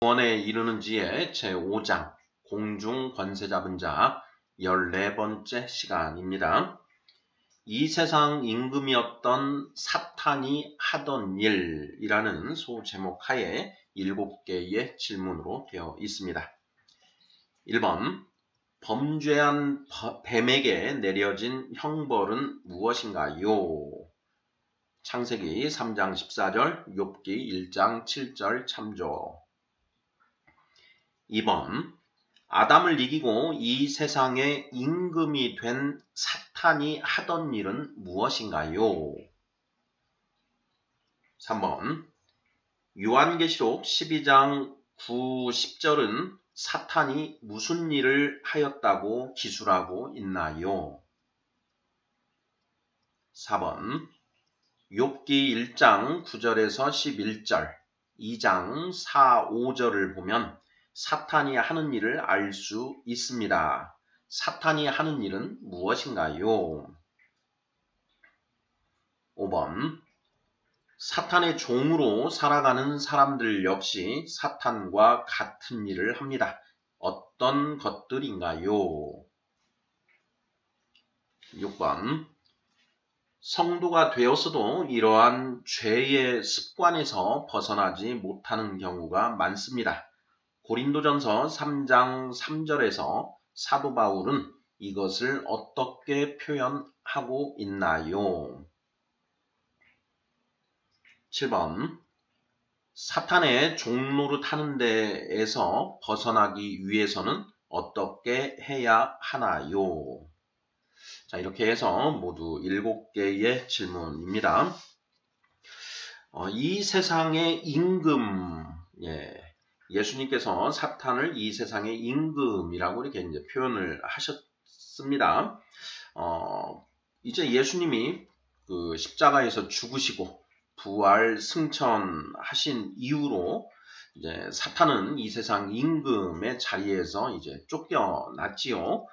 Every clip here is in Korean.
원에 이르는지에 제5장 공중 권세 잡은 자 14번째 시간입니다. 이 세상 임금이었던 사탄이 하던 일이라는 소제목 하에 7개의 질문으로 되어 있습니다. 1번, 범죄한 뱀에게 내려진 형벌은 무엇인가요? 창세기 3장 14절, 욥기 1장 7절 참조. 2번, 아담을 이기고 이 세상의 임금이 된 사탄이 하던 일은 무엇인가요? 3번, 요한계시록 12장 9, 10절은 사탄이 무슨 일을 하였다고 기술하고 있나요? 4번, 욥기 1장 9절에서 11절, 2장 4, 5절을 보면 사탄이 하는 일을 알 수 있습니다. 사탄이 하는 일은 무엇인가요? 5번, 사탄의 종으로 살아가는 사람들 역시 사탄과 같은 일을 합니다. 어떤 것들인가요? 6번, 성도가 되었어도 이러한 죄의 습관에서 벗어나지 못하는 경우가 많습니다. 고린도전서 3장 3절에서 사도 바울은 이것을 어떻게 표현하고 있나요? 7번, 사탄의 종노릇 하는 데에서 벗어나기 위해서는 어떻게 해야 하나요? 자, 이렇게 해서 모두 7개의 질문입니다. 이 세상의 임금, 예수님께서 사탄을 이 세상의 임금이라고 이렇게 이제 표현을 하셨습니다. 이제 예수님이 그 십자가에서 죽으시고 부활 승천하신 이후로 이제 사탄은 이 세상 임금의 자리에서 이제 쫓겨났지요.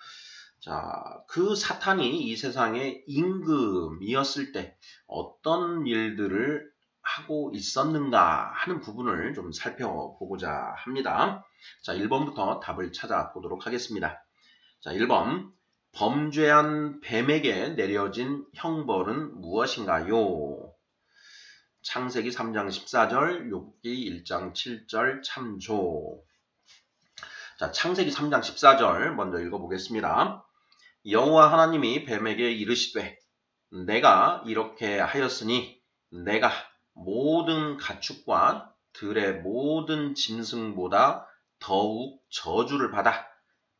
자, 그 사탄이 이 세상의 임금이었을 때 어떤 일들을 하고 있었는가 하는 부분을 좀 살펴보고자 합니다. 자, 1번부터 답을 찾아보도록 하겠습니다. 자, 1번, 범죄한 뱀에게 내려진 형벌은 무엇인가요? 창세기 3장 14절, 욥기 1장 7절 참조. 자, 창세기 3장 14절 먼저 읽어보겠습니다. 여호와 하나님이 뱀에게 이르시되 내가 이렇게 하였으니 내가 모든 가축과 들의 모든 짐승보다 더욱 저주를 받아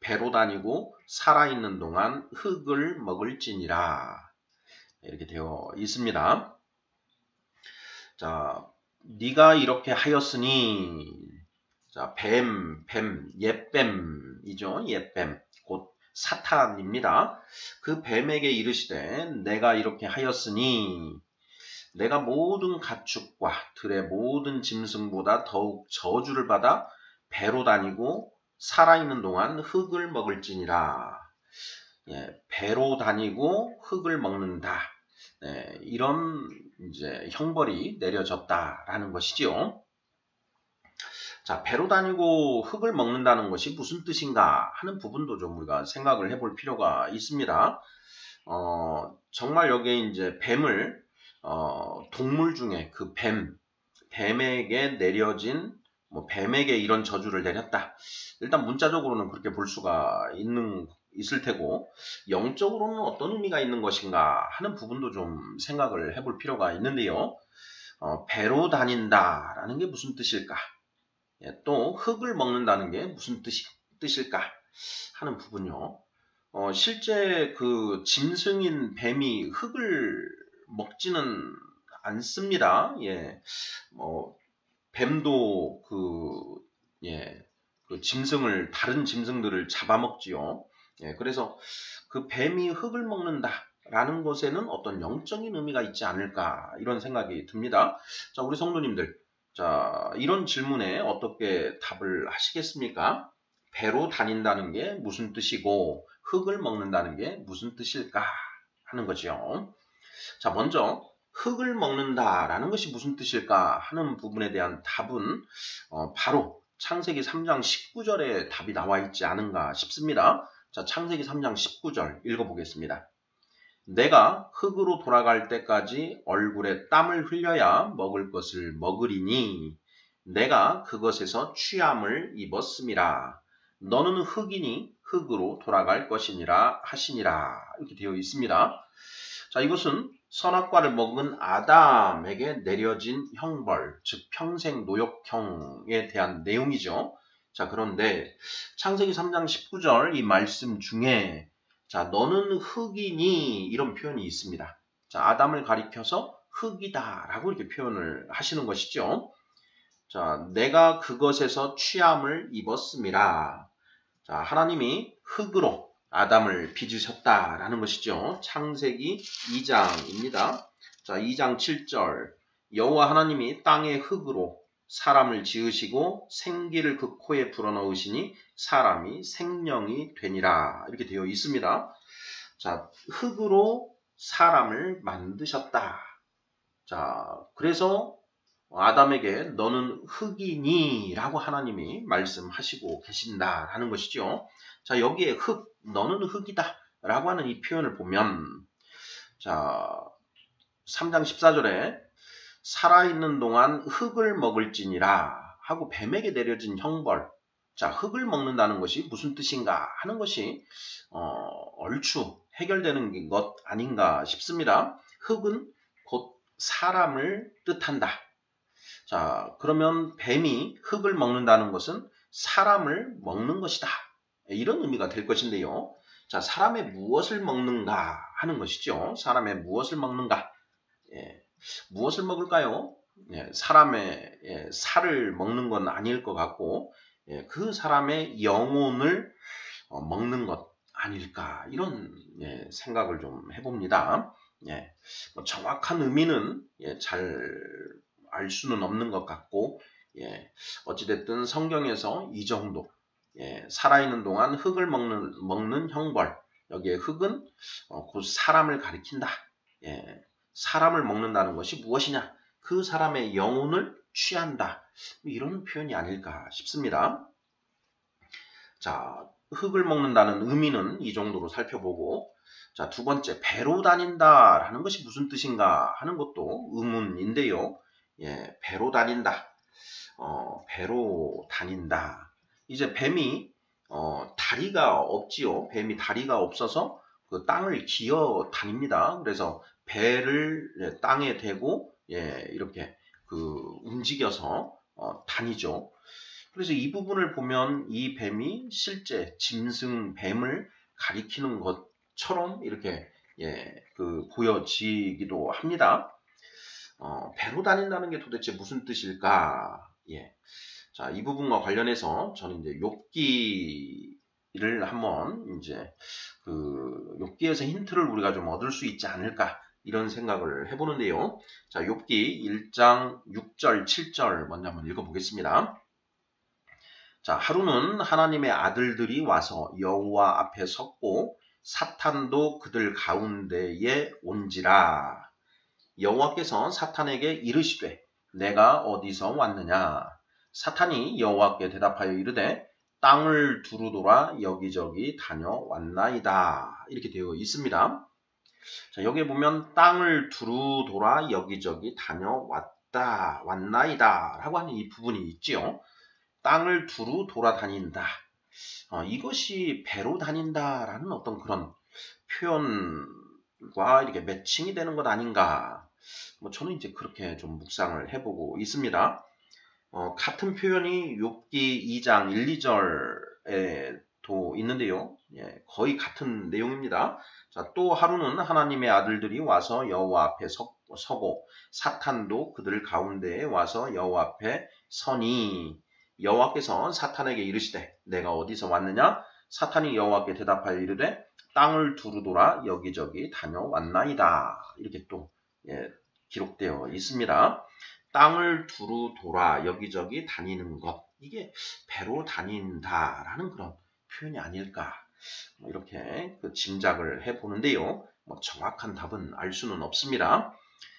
배로 다니고 살아있는 동안 흙을 먹을지니라. 이렇게 되어 있습니다. 자, 네가 이렇게 하였으니, 자, 옛뱀이죠. 옛뱀, 곧 사탄입니다. 그 뱀에게 이르시되 내가 이렇게 하였으니 내가 모든 가축과 들의 모든 짐승보다 더욱 저주를 받아 배로 다니고 살아있는 동안 흙을 먹을지니라. 배로 다니고 흙을 먹는다. 이런 이제 형벌이 내려졌다라는 것이지요. 자, 배로 다니고 흙을 먹는다는 것이 무슨 뜻인가 하는 부분도 좀 우리가 생각을 해볼 필요가 있습니다. 정말 여기에 이제 뱀을 동물 중에 그 뱀에게 내려진 뱀에게 이런 저주를 내렸다. 일단 문자적으로는 그렇게 볼 수가 있을 테고 영적으로는 어떤 의미가 있는 것인가 하는 부분도 좀 생각을 해볼 필요가 있는데요. 배로 다닌다라는 게 무슨 뜻일까? 또 흙을 먹는다는 게 무슨 뜻일까 하는 부분요. 실제 그 짐승인 뱀이 흙을 먹지는 않습니다. 뱀도 그 짐승을, 다른 짐승들을 잡아먹지요. 그래서 그 뱀이 흙을 먹는다라는 것에는 어떤 영적인 의미가 있지 않을까 이런 생각이 듭니다. 자, 우리 성도님들, 자, 이런 질문에 어떻게 답을 하시겠습니까? 배로 다닌다는 게 무슨 뜻이고 흙을 먹는다는 게 무슨 뜻일까 하는 거죠. 자, 먼저 흙을 먹는다라는 것이 무슨 뜻일까 하는 부분에 대한 답은 바로 창세기 3장 19절에 답이 나와 있지 않은가 싶습니다. 자, 창세기 3장 19절 읽어보겠습니다. 내가 흙으로 돌아갈 때까지 얼굴에 땀을 흘려야 먹을 것을 먹으리니 내가 그것에서 취함을 입었음이라. 너는 흙이니 흙으로 돌아갈 것이니라 하시니라. 이렇게 되어 있습니다. 자, 이것은 선악과를 먹은 아담에게 내려진 형벌, 즉 평생 노역형에 대한 내용이죠. 자, 그런데 창세기 3장 19절 이 말씀 중에 자, 너는 흙이니 이런 표현이 있습니다. 자, 아담을 가리켜서 흙이다 라고 이렇게 표현을 하시는 것이죠. 자, 내가 그것에서 취함을 입었음이라. 자, 하나님이 흙으로 아담을 빚으셨다라는 것이죠. 창세기 2장입니다. 자, 2장 7절 여호와 하나님이 땅의 흙으로 사람을 지으시고 생기를 그 코에 불어넣으시니 사람이 생명이 되니라. 이렇게 되어 있습니다. 자, 흙으로 사람을 만드셨다. 자, 그래서 아담에게 너는 흙이니 라고 하나님이 말씀하시고 계신다라는 것이죠. 자, 여기에 흙, 너는 흙이다 라고 하는 이 표현을 보면 자, 3장 14절에 살아있는 동안 흙을 먹을지니라 하고 뱀에게 내려진 형벌. 자, 흙을 먹는다는 것이 무슨 뜻인가 하는 것이 얼추 해결되는 것 아닌가 싶습니다. 흙은 곧 사람을 뜻한다. 자, 그러면 뱀이 흙을 먹는다는 것은 사람을 먹는 것이다. 이런 의미가 될 것인데요. 자, 사람의 무엇을 먹는가 하는 것이죠. 사람의 무엇을 먹는가. 예, 무엇을 먹을까요? 예, 사람의 살을 먹는 건 아닐 것 같고 그 사람의 영혼을 먹는 것 아닐까 이런 생각을 좀 해봅니다. 뭐 정확한 의미는 잘 알 수는 없는 것 같고 어찌됐든 성경에서 이 정도 살아있는 동안 흙을 먹는 형벌 여기에 흙은 곧 사람을 가리킨다. 사람을 먹는다는 것이 무엇이냐? 그 사람의 영혼을 취한다. 이런 표현이 아닐까 싶습니다. 자, 흙을 먹는다는 의미는 이 정도로 살펴보고 자, 두 번째, 배로 다닌다라는 것이 무슨 뜻인가 하는 것도 의문인데요. 배로 다닌다. 배로 다닌다. 이제 뱀이 다리가 없지요. 뱀이 다리가 없어서 그 땅을 기어 다닙니다. 그래서 배를 땅에 대고 이렇게 그 움직여서 다니죠. 그래서 이 부분을 보면 이 뱀이 실제 짐승 뱀을 가리키는 것처럼 이렇게 그 보여지기도 합니다. 배로 다닌다는 게 도대체 무슨 뜻일까? 자, 이 부분과 관련해서 저는 이제 욥기를 한번 이제 그 욥기에서 힌트를 우리가 좀 얻을 수 있지 않을까 이런 생각을 해보는데요. 자, 욥기 1장 6절 7절 먼저 한번 읽어보겠습니다. 자, 하루는 하나님의 아들들이 와서 여호와 앞에 섰고 사탄도 그들 가운데에 온지라. 여호와께서 사탄에게 이르시되 내가 어디서 왔느냐? 사탄이 여호와께 대답하여 이르되 땅을 두루돌아 여기저기 다녀왔나이다. 이렇게 되어 있습니다. 자, 여기에 보면 땅을 두루돌아 여기저기 다녀왔다, 왔나이다 라고 하는 이 부분이 있지요. 땅을 두루 돌아다닌다. 이것이 배로 다닌다라는 어떤 그런 표현과 이렇게 매칭이 되는 것 아닌가. 뭐 저는 이제 그렇게 좀 묵상을 해보고 있습니다. 같은 표현이 욥기 2장 1, 2절에도 있는데요. 거의 같은 내용입니다. 자, 또 하루는 하나님의 아들들이 와서 여호와 앞에 서고 사탄도 그들 가운데에 와서 여호와 앞에 서니 여호와께서 사탄에게 이르시되 내가 어디서 왔느냐? 사탄이 여호와께 대답하여 이르되 땅을 두루돌아 여기저기 다녀왔나이다. 이렇게 또 기록되어 있습니다. 땅을 두루 돌아 여기저기 다니는 것, 이게 배로 다닌다라는 그런 표현이 아닐까 이렇게 그 짐작을 해보는데요. 뭐 정확한 답은 알 수는 없습니다.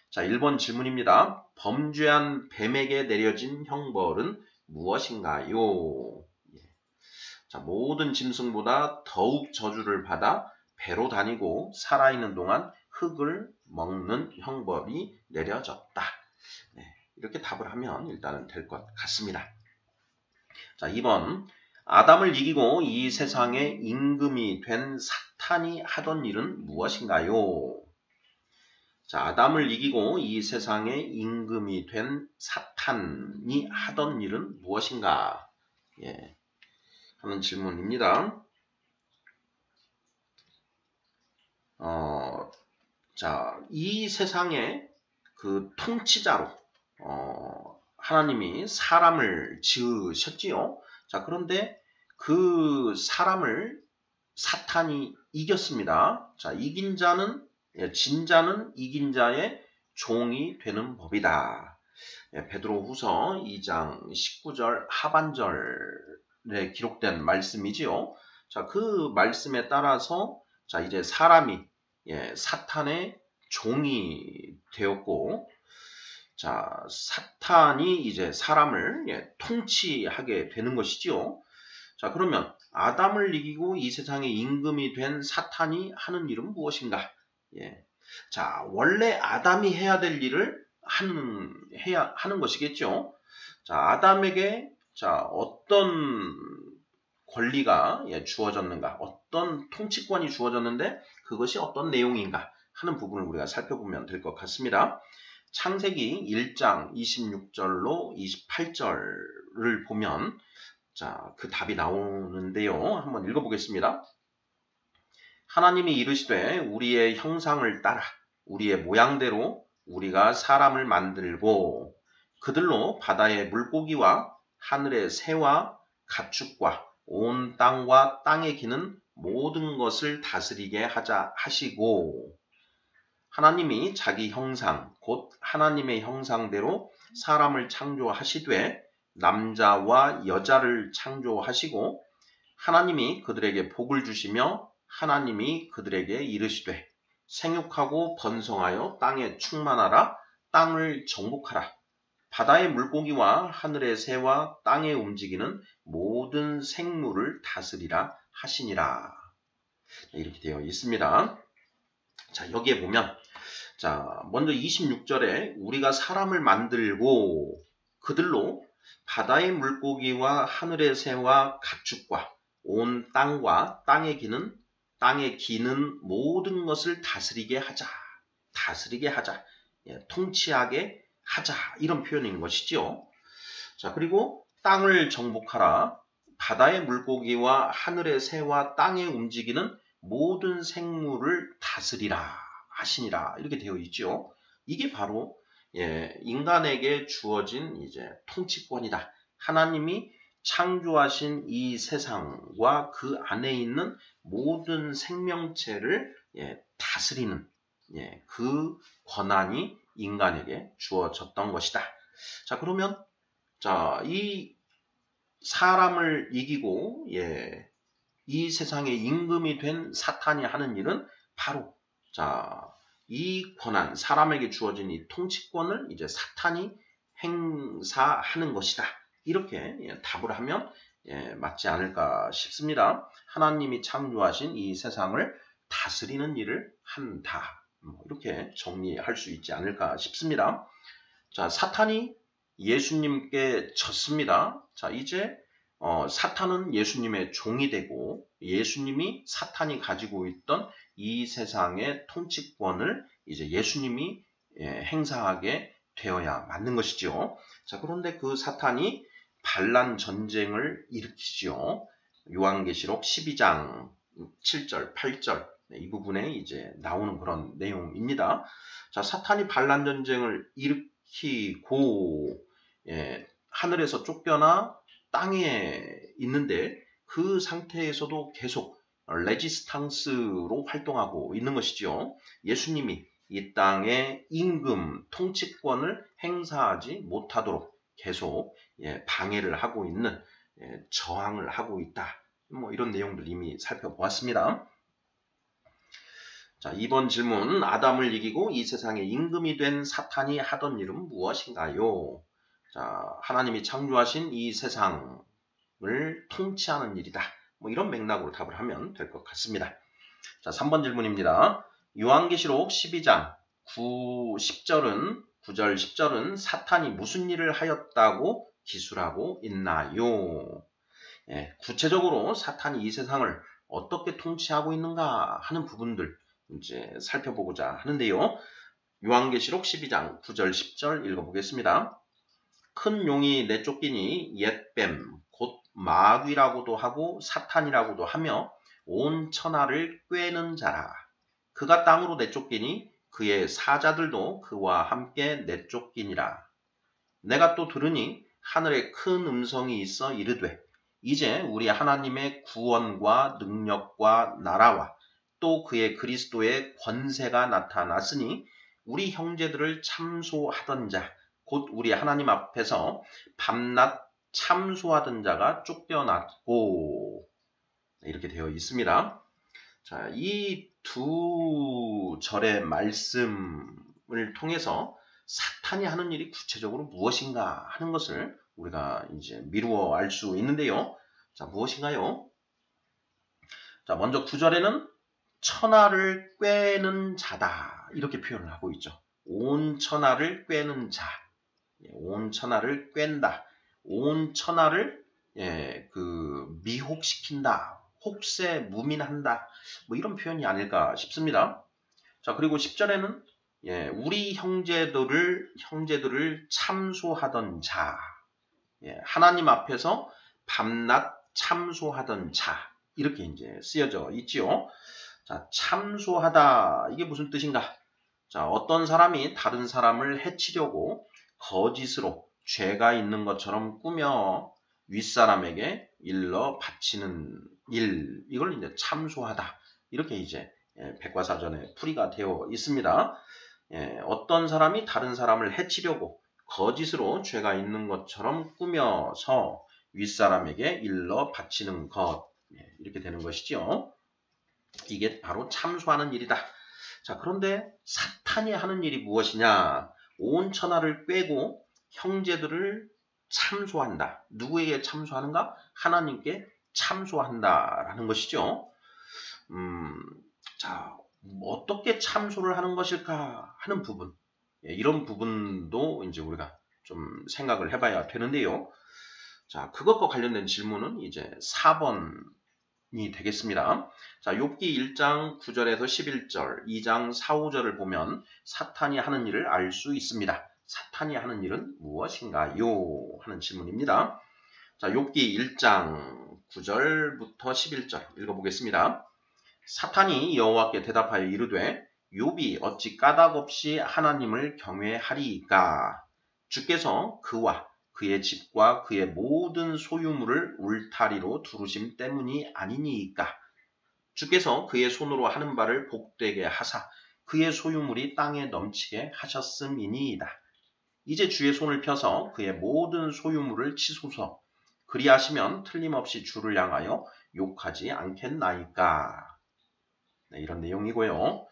자, 1번 질문입니다. 범죄한 뱀에게 내려진 형벌은 무엇인가요? 예. 자, 모든 짐승보다 더욱 저주를 받아 배로 다니고 살아있는 동안 흙을 먹는 형벌이 내려졌다. 네, 이렇게 답을 하면 일단은 될 것 같습니다. 자, 2번. 아담을 이기고 이 세상의 임금이 된 사탄이 하던 일은 무엇인가요? 자, 아담을 이기고 이 세상의 임금이 된 사탄이 하던 일은 무엇인가? 예, 하는 질문입니다. 자, 이 세상의 그 통치자로 하나님이 사람을 지으셨지요. 자, 그런데 그 사람을 사탄이 이겼습니다. 자, 이긴 자는 진 자는 이긴 자의 종이 되는 법이다. 베드로후서 2장 19절 하반절에 기록된 말씀이지요. 자, 그 말씀에 따라서 자, 이제 사람이 사탄의 종이 되었고, 자, 사탄이 이제 사람을 통치하게 되는 것이지요. 자, 그러면 아담을 이기고 이 세상의 임금이 된 사탄이 하는 일은 무엇인가? 예. 자, 원래 아담이 해야 될 일을 하는 것이겠죠. 자, 아담에게 자, 어떤 권리가 주어졌는가? 어떤 통치권이 주어졌는데 그것이 어떤 내용인가? 하는 부분을 우리가 살펴보면 될 것 같습니다. 창세기 1장 26절로 28절을 보면 자, 그 답이 나오는데요. 한번 읽어보겠습니다. 하나님이 이르시되 우리의 형상을 따라 우리의 모양대로 우리가 사람을 만들고 그들로 바다의 물고기와 하늘의 새와 가축과 온 땅과 땅에 기는 모든 것을 다스리게 하자 하시고 하나님이 자기 형상 곧 하나님의 형상대로 사람을 창조하시되 남자와 여자를 창조하시고 하나님이 그들에게 복을 주시며 하나님이 그들에게 이르시되 생육하고 번성하여 땅에 충만하라 땅을 정복하라 바다의 물고기와 하늘의 새와 땅에 움직이는 모든 생물을 다스리라 하시니라. 이렇게 되어 있습니다. 자, 여기에 보면 자, 먼저 26절에 우리가 사람을 만들고 그들로 바다의 물고기와 하늘의 새와 가축과 온 땅과 땅에 기는 모든 것을 다스리게 하자. 다스리게 하자. 통치하게 하자. 이런 표현인 것이죠. 자, 그리고 땅을 정복하라. 바다의 물고기와 하늘의 새와 땅에 움직이는 모든 생물을 다스리라 하시니라. 이렇게 되어 있죠. 이게 바로 인간에게 주어진 이제 통치권이다. 하나님이 창조하신 이 세상과 그 안에 있는 모든 생명체를 다스리는 그 권한이 인간에게 주어졌던 것이다. 자, 그러면 자, 이 사람을 이기고 이 세상의 임금이 된 사탄이 하는 일은 바로 자, 이 권한, 사람에게 주어진 이 통치권을 이제 사탄이 행사하는 것이다. 이렇게 답을 하면 맞지 않을까 싶습니다. 하나님이 창조하신 이 세상을 다스리는 일을 한다. 이렇게 정리할 수 있지 않을까 싶습니다. 자, 사탄이 예수님께 졌습니다. 자, 이제 사탄은 예수님의 종이 되고 예수님이 사탄이 가지고 있던 이 세상의 통치권을 이제 예수님이 행사하게 되어야 맞는 것이죠. 자, 그런데 그 사탄이 반란 전쟁을 일으키지요. 요한계시록 12장 7절, 8절 이 부분에 이제 나오는 그런 내용입니다. 자, 사탄이 반란 전쟁을 일으키고 하늘에서 쫓겨나 땅에 있는데 그 상태에서도 계속 레지스탕스로 활동하고 있는 것이죠. 예수님이 이 땅의 임금 통치권을 행사하지 못하도록 계속 방해를 하고 있는 저항을 하고 있다. 뭐 이런 내용들 이미 살펴보았습니다. 자, 이번 질문 아담을 이기고 이 세상의 임금이 된 사탄이 하던 일은 무엇인가요? 자, 하나님이 창조하신 이 세상을 통치하는 일이다. 뭐 이런 맥락으로 답을 하면 될 것 같습니다. 자, 3번 질문입니다. 요한계시록 12장 9절 10절은 사탄이 무슨 일을 하였다고 기술하고 있나요? 예, 구체적으로 사탄이 이 세상을 어떻게 통치하고 있는가 하는 부분들 이제 살펴보고자 하는데요. 요한계시록 12장 9절 10절 읽어보겠습니다. 큰 용이 내쫓기니 옛뱀 곧 마귀라고도 하고 사탄이라고도 하며 온 천하를 꿰는 자라. 그가 땅으로 내쫓기니 그의 사자들도 그와 함께 내쫓기니라. 내가 또 들으니 하늘에 큰 음성이 있어 이르되 이제 우리 하나님의 구원과 능력과 나라와 또 그의 그리스도의 권세가 나타났으니 우리 형제들을 참소하던 자, 곧 우리 하나님 앞에서 밤낮 참소하던 자가 쫓겨났고 이렇게 되어 있습니다. 자, 이 두 절의 말씀을 통해서 사탄이 하는 일이 구체적으로 무엇인가 하는 것을 우리가 이제 미루어 알 수 있는데요. 자, 무엇인가요? 자, 먼저 9절에는 천하를 꿰는 자다. 이렇게 표현을 하고 있죠. 온 천하를 꿰는 자. 온 천하를 꿰는다. 온 천하를 미혹시킨다. 혹세무민한다. 뭐 이런 표현이 아닐까 싶습니다. 자, 그리고 10절에는 우리 형제들을 참소하던 자. 하나님 앞에서 밤낮 참소하던 자. 이렇게 이제 쓰여져 있지요. 자, 참소하다. 이게 무슨 뜻인가? 자, 어떤 사람이 다른 사람을 해치려고 거짓으로 죄가 있는 것처럼 꾸며 윗사람에게 일러 바치는 일. 이걸 이제 참소하다. 이렇게 이제 백과사전에 풀이가 되어 있습니다. 어떤 사람이 다른 사람을 해치려고 거짓으로 죄가 있는 것처럼 꾸며서 윗사람에게 일러 바치는 것. 이렇게 되는 것이죠. 이게 바로 참소하는 일이다. 자, 그런데 사탄이 하는 일이 무엇이냐? 온 천하를 꿰고 형제들을 참소한다. 누구에게 참소하는가? 하나님께 참소한다라는 것이죠. 자, 어떻게 참소를 하는 것일까 하는 부분. 이런 부분도 이제 우리가 좀 생각을 해봐야 되는데요. 자, 그것과 관련된 질문은 이제 4번이 되겠습니다. 자, 욥기 1장 9절에서 11절, 2장 4, 5절을 보면 사탄이 하는 일을 알 수 있습니다. 사탄이 하는 일은 무엇인가요? 하는 질문입니다. 자, 욥기 1장 9절부터 11절 읽어보겠습니다. 사탄이 여호와께 대답하여 이르되 욥이 어찌 까닭없이 하나님을 경외하리이까? 주께서 그와 그의 집과 그의 모든 소유물을 울타리로 두르심 때문이 아니니이까? 주께서 그의 손으로 하는 바를 복되게 하사 그의 소유물이 땅에 넘치게 하셨음이니이다. 이제 주의 손을 펴서 그의 모든 소유물을 치소서. 그리하시면 틀림없이 주를 향하여 욕하지 않겠나이까? 네, 이런 내용이고요.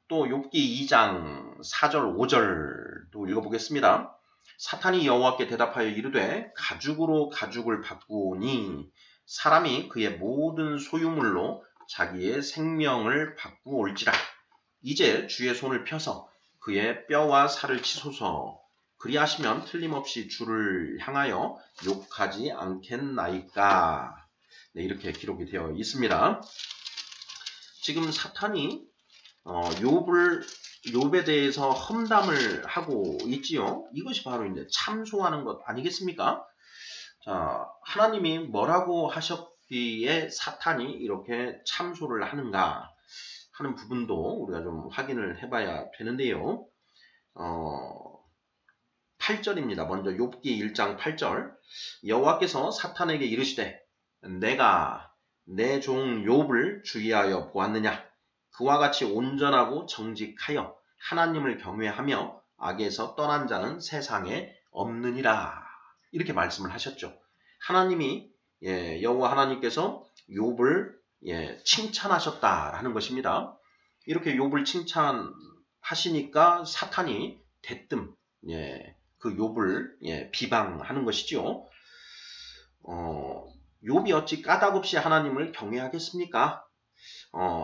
또 욥기 2장 4절 5절도 읽어보겠습니다. 사탄이 여호와께 대답하여 이르되 가죽으로 가죽을 바꾸오니 사람이 그의 모든 소유물로 자기의 생명을 바꾸올지라. 이제 주의 손을 펴서 그의 뼈와 살을 치소서. 그리하시면 틀림없이 주를 향하여 욕하지 않겠나이까? 네, 이렇게 기록이 되어 있습니다. 지금 사탄이 욥에 대해서 험담을 하고 있지요. 이것이 바로 이제 참소하는 것 아니겠습니까? 자, 하나님이 뭐라고 하셨기에 사탄이 이렇게 참소를 하는가 하는 부분도 우리가 좀 확인을 해봐야 되는데요. 8절입니다. 먼저 욥기 1장 8절. 여호와께서 사탄에게 이르시되 내가 내 종 욥을 주의하여 보았느냐? 그와 같이 온전하고 정직하여 하나님을 경외하며 악에서 떠난 자는 세상에 없느니라. 이렇게 말씀을 하셨죠. 하나님이 여호와 하나님께서 욥을 칭찬하셨다라는 것입니다. 이렇게 욥을 칭찬하시니까 사탄이 대뜸 그 욥을 비방하는 것이죠. 욥이 어찌 까닭없이 하나님을 경외하겠습니까?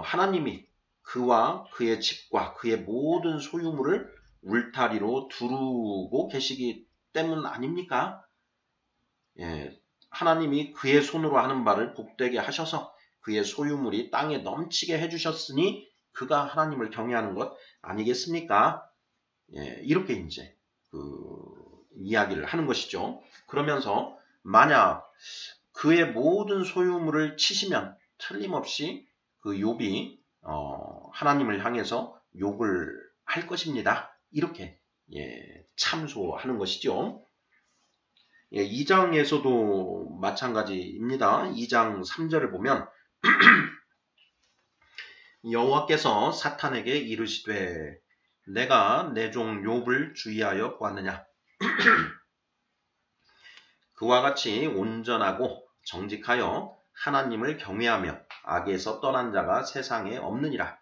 하나님이 그와 그의 집과 그의 모든 소유물을 울타리로 두르고 계시기 때문 아닙니까? 하나님이 그의 손으로 하는 바를 복되게 하셔서 그의 소유물이 땅에 넘치게 해주셨으니 그가 하나님을 경외하는 것 아니겠습니까? 이렇게 이제 이야기를 하는 것이죠. 그러면서 만약 그의 모든 소유물을 치시면 틀림없이 그 욥이 하나님을 향해서 욕을 할 것입니다. 이렇게 참소하는 것이죠. 2장에서도 마찬가지입니다. 2장 3절을 보면 여호와께서 사탄에게 이르시되 내가 내 종 욥을 주의하여 보았느냐. 그와 같이 온전하고 정직하여 하나님을 경외하며 악에서 떠난 자가 세상에 없느니라.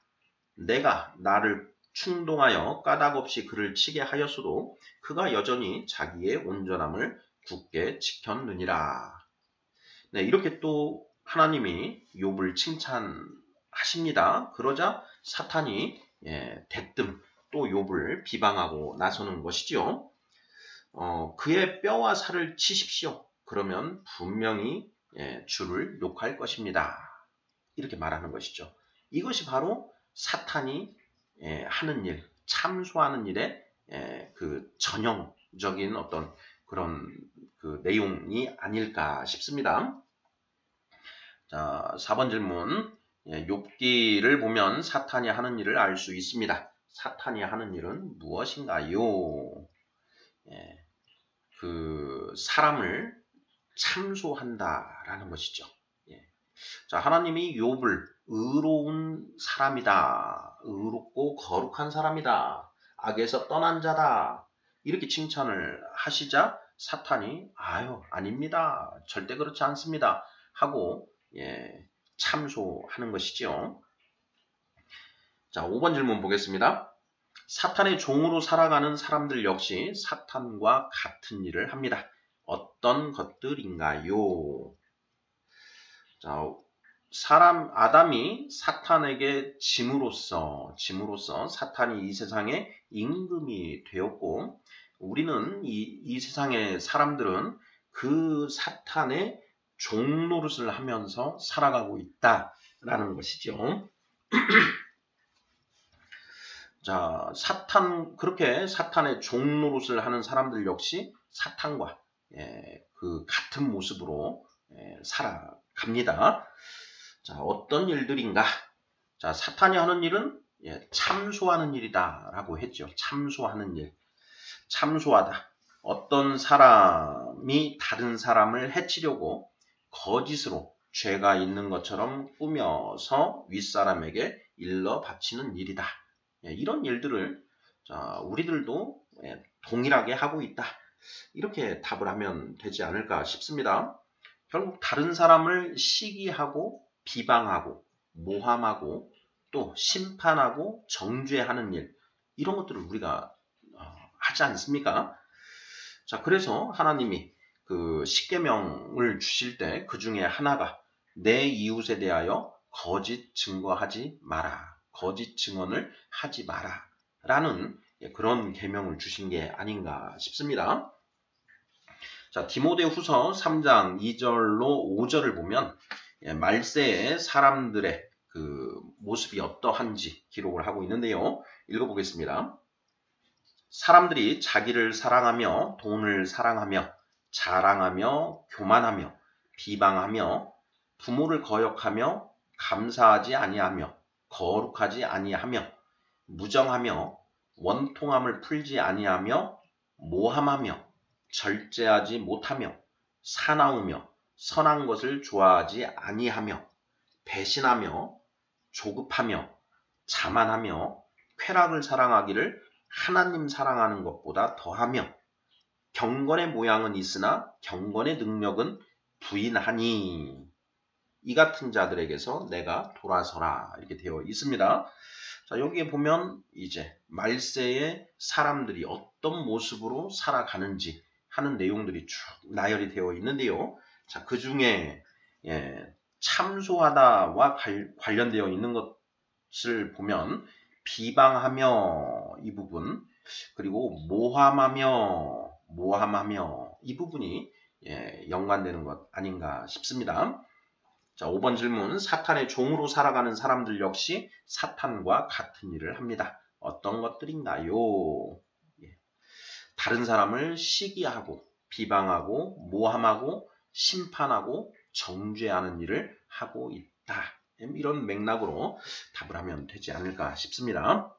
내가 나를 충동하여 까닭없이 그를 치게 하였어도 그가 여전히 자기의 온전함을 굳게 지켰느니라. 이렇게 또 하나님이 욥을 칭찬하십니다. 그러자 사탄이 대뜸 또 욥을 비방하고 나서는 것이지요. 그의 뼈와 살을 치십시오. 그러면 분명히 주를 욕할 것입니다. 이렇게 말하는 것이죠. 이것이 바로 사탄이 하는 일, 참소하는 일의 그 전형적인 어떤 그런 그 내용이 아닐까 싶습니다. 자, 4번 질문. 욥기를 보면 사탄이 하는 일을 알 수 있습니다. 사탄이 하는 일은 무엇인가요? 그 사람을 참소한다라는 것이죠. 자, 하나님이 욥을 의로운 사람이다, 의롭고 거룩한 사람이다, 악에서 떠난 자다 이렇게 칭찬을 하시자 사탄이 아닙니다, 절대 그렇지 않습니다 하고 참소하는 것이죠. 자, 5번 질문 보겠습니다. 사탄의 종으로 살아가는 사람들 역시 사탄과 같은 일을 합니다. 어떤 것들인가요? 자, 아담이 사탄에게 짐으로써 사탄이 이 세상의 임금이 되었고, 우리는 이 세상의 사람들은 그 사탄의 종노릇을 하면서 살아가고 있다라는 것이죠. 자, 그렇게 사탄의 종노릇을 하는 사람들 역시 사탄과 그 같은 모습으로 살아갑니다. 자, 어떤 일들인가? 자, 사탄이 하는 일은 참소하는 일이다라고 했죠. 참소하는 일. 참소하다. 어떤 사람이 다른 사람을 해치려고 거짓으로 죄가 있는 것처럼 꾸며서 윗사람에게 일러 바치는 일이다. 이런 일들을 우리들도 동일하게 하고 있다. 이렇게 답을 하면 되지 않을까 싶습니다. 결국 다른 사람을 시기하고 비방하고 모함하고 또 심판하고 정죄하는 일, 이런 것들을 우리가 하지 않습니까? 자, 그래서 하나님이 그 십계명을 주실 때 그 중에 하나가 내 이웃에 대하여 거짓 증거하지 마라, 거짓 증언을 하지 마라 라는 그런 계명을 주신 게 아닌가 싶습니다. 자, 디모데후서 3장 2절로 5절을 보면 말세의 사람들의 그 모습이 어떠한지 기록을 하고 있는데요. 읽어보겠습니다. 사람들이 자기를 사랑하며 돈을 사랑하며 자랑하며 교만하며 비방하며 부모를 거역하며 감사하지 아니하며 거룩하지 아니하며 무정하며 원통함을 풀지 아니하며 모함하며 절제하지 못하며 사나우며 선한 것을 좋아하지 아니하며 배신하며 조급하며 자만하며 쾌락을 사랑하기를 하나님 사랑하는 것보다 더하며 경건의 모양은 있으나 경건의 능력은 부인하니 이 같은 자들에게서 내가 돌아서라 이렇게 되어 있습니다. 자, 여기에 보면 이제 말세의 사람들이 어떤 모습으로 살아가는지 하는 내용들이 쭉 나열이 되어 있는데요. 자, 그 중에 참소하다와 관련되어 있는 것을 보면 비방하며 이 부분, 그리고 모함하며 이 부분이 연관되는 것 아닌가 싶습니다. 자, 5번 질문. 사탄의 종으로 살아가는 사람들 역시 사탄과 같은 일을 합니다. 어떤 것들인가요? 다른 사람을 시기하고 비방하고 모함하고 심판하고 정죄하는 일을 하고 있다. 이런 맥락으로 답을 하면 되지 않을까 싶습니다.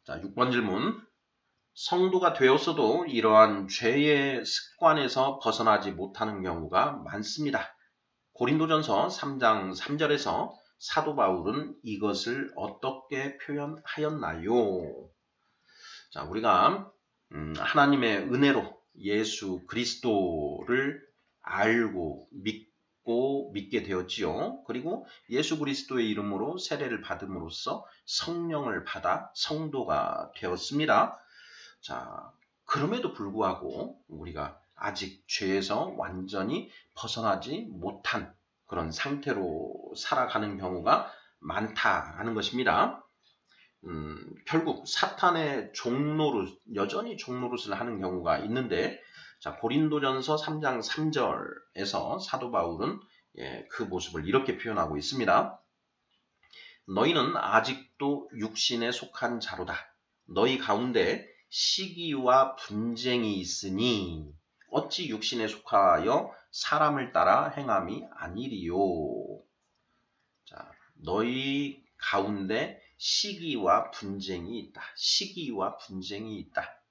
자, 6번 질문. 성도가 되었어도 이러한 죄의 습관에서 벗어나지 못하는 경우가 많습니다. 고린도전서 3장 3절에서 사도 바울은 이것을 어떻게 표현하였나요? 자, 우리가 하나님의 은혜로 예수 그리스도를 알고 믿게 되었지요. 그리고 예수 그리스도의 이름으로 세례를 받음으로써 성령을 받아 성도가 되었습니다. 자, 그럼에도 불구하고 우리가 아직 죄에서 완전히 벗어나지 못한 그런 상태로 살아가는 경우가 많다라는 것입니다. 결국 사탄의 여전히 종노릇을 하는 경우가 있는데, 자, 고린도전서 3장 3절에서 사도 바울은 그 모습을 이렇게 표현하고 있습니다. 너희는 아직도 육신에 속한 자로다. 너희 가운데 시기와 분쟁이 있으니 어찌 육신에 속하여 사람을 따라 행함이 아니리요. 자, 너희 가운데 시기와 분쟁이 있다. 시기와 분쟁이 있다.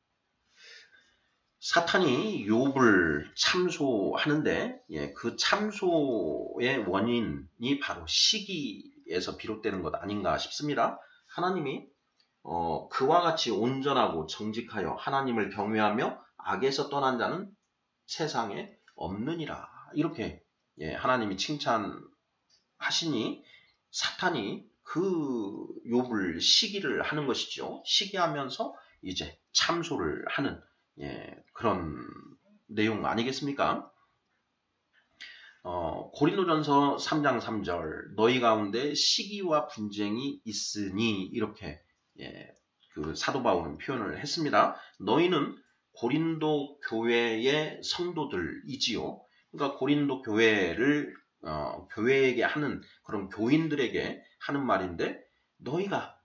사탄이 욥을 참소하는데 그 참소의 원인이 바로 시기에서 비롯되는 것 아닌가 싶습니다. 하나님이 그와 같이 온전하고 정직하여 하나님을 경외하며 악에서 떠난 자는 세상에 없느니라. 이렇게 하나님이 칭찬하시니 사탄이 그 욥을 시기를 하는 것이죠. 시기하면서 이제 참소를 하는 그런 내용 아니겠습니까? 고린도전서 3장 3절 너희 가운데 시기와 분쟁이 있으니 이렇게 그 사도 바울은 표현을 했습니다. 너희는 고린도 교회의 성도들이지요. 그러니까 고린도 교회를 교회에게 하는 그런 교인들에게 하는 말인데 너희가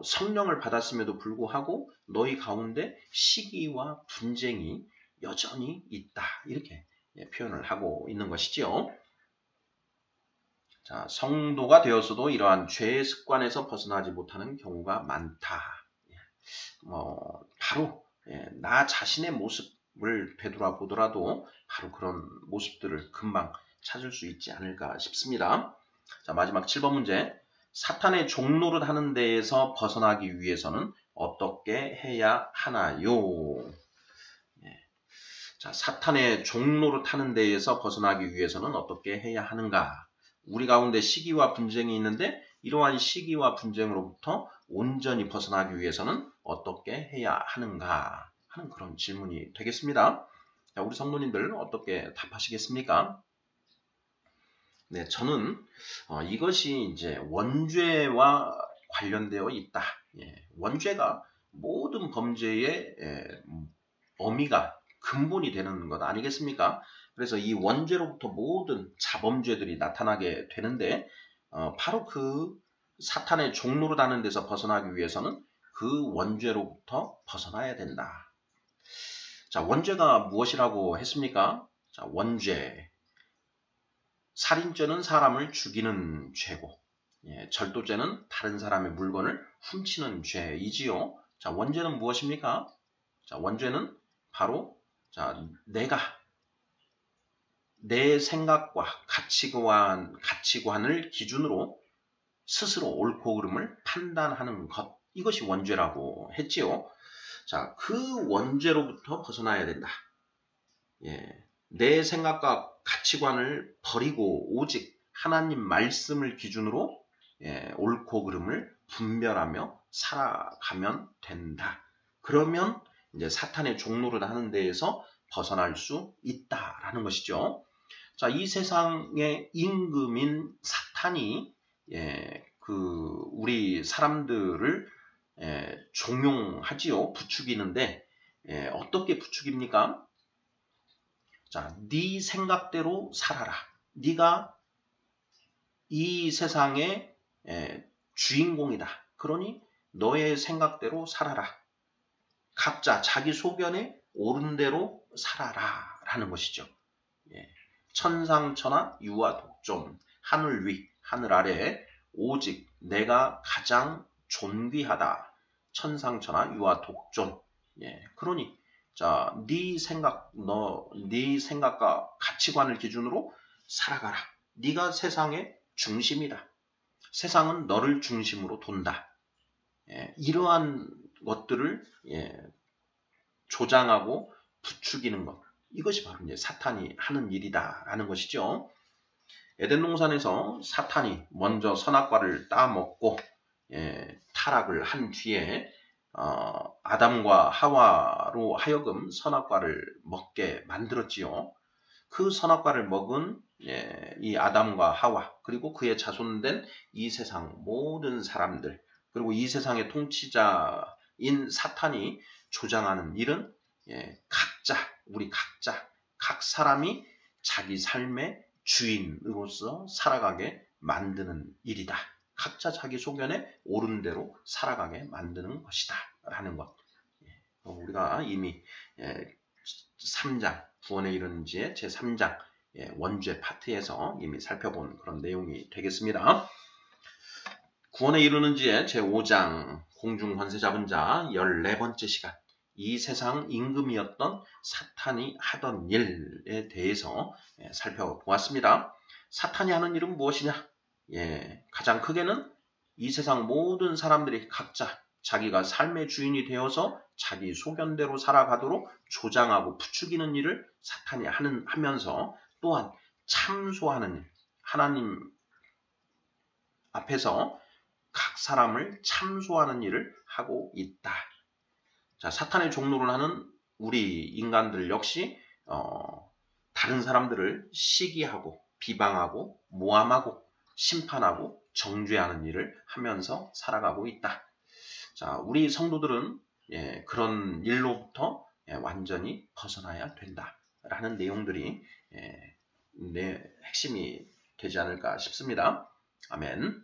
성령을 받았음에도 불구하고 너희 가운데 시기와 분쟁이 여전히 있다. 이렇게 표현을 하고 있는 것이지요. 자, 성도가 되었어도 이러한 죄의 습관에서 벗어나지 못하는 경우가 많다. 바로 나 자신의 모습을 되돌아보더라도 바로 그런 모습들을 금방 찾을 수 있지 않을까 싶습니다. 자, 마지막 7번 문제. 사탄의 종노릇 하는 데에서 벗어나기 위해서는 어떻게 해야 하나요? 자, 사탄의 종노릇 하는 데에서 벗어나기 위해서는 어떻게 해야 하는가? 우리 가운데 시기와 분쟁이 있는데 이러한 시기와 분쟁으로부터 온전히 벗어나기 위해서는 어떻게 해야 하는가 하는 그런 질문이 되겠습니다. 자, 우리 성도님들 어떻게 답하시겠습니까? 네, 저는 이것이 이제 원죄와 관련되어 있다. 원죄가 모든 범죄의 어미가 근본이 되는 것 아니겠습니까? 그래서 이 원죄로부터 모든 자범죄들이 나타나게 되는데 바로 그 사탄의 종노릇 하는 데서 벗어나기 위해서는 그 원죄로부터 벗어나야 된다. 자, 원죄가 무엇이라고 했습니까? 자, 원죄. 살인죄는 사람을 죽이는 죄고, 절도죄는 다른 사람의 물건을 훔치는 죄이지요. 자, 원죄는 무엇입니까? 자, 원죄는 바로 내가 내 생각과 가치관을 기준으로 스스로 옳고 그름을 판단하는 것, 이것이 원죄라고 했지요. 자, 그 원죄로부터 벗어나야 된다. 내 생각과 가치관을 버리고 오직 하나님 말씀을 기준으로 옳고 그름을 분별하며 살아가면 된다. 그러면 이제 사탄의 종노릇 하는 데에서 벗어날 수 있다라는 것이죠. 자, 이 세상의 임금인 사탄이 우리 사람들을 종용하지요. 부추기는데 어떻게 부추깁니까? 자, 네 생각대로 살아라. 네가 이 세상의 주인공이다. 그러니 너의 생각대로 살아라. 각자 자기 소견에 옳은 대로 살아라 라는 것이죠. 천상천하 유아 독존, 하늘 위 하늘 아래 오직 내가 가장 존귀하다. 천상천하 유아 독존. 그러니 자, 네 생각과 가치관을 기준으로 살아가라. 네가 세상의 중심이다. 세상은 너를 중심으로 돈다. 이러한 것들을 조장하고 부추기는 것. 이것이 바로 이제 사탄이 하는 일이다라는 것이죠. 에덴 동산에서 사탄이 먼저 선악과를 따먹고 타락을 한 뒤에 아담과 하와로 하여금 선악과를 먹게 만들었지요. 그 선악과를 먹은 이 아담과 하와 그리고 그의 자손된 이 세상 모든 사람들 그리고 이 세상의 통치자인 사탄이 조장하는 일은 우리 각자 각 사람이 자기 삶의 주인으로서 살아가게 만드는 일이다. 각자 자기 소견에 옳은 대로 살아가게 만드는 것이다 라는 것. 우리가 이미 3장 구원에 이르는지의 제3장 원죄 파트에서 이미 살펴본 그런 내용이 되겠습니다. 구원에 이르는지의 제5장 공중 권세 잡은 자 14번째 시간 이 세상 임금이었던 사탄이 하던 일에 대해서 살펴보았습니다. 사탄이 하는 일은 무엇이냐? 가장 크게는 이 세상 모든 사람들이 각자 자기가 삶의 주인이 되어서 자기 소견대로 살아가도록 조장하고 부추기는 일을 사탄이 하면서 또한 참소하는 일, 하나님 앞에서 각 사람을 참소하는 일을 하고 있다. 자, 사탄의 종노를 하는 우리 인간들 역시 다른 사람들을 시기하고 비방하고 모함하고 심판하고 정죄하는 일을 하면서 살아가고 있다. 자, 우리 성도들은 그런 일로부터 완전히 벗어나야 된다라는 내용들이 핵심이 되지 않을까 싶습니다. 아멘.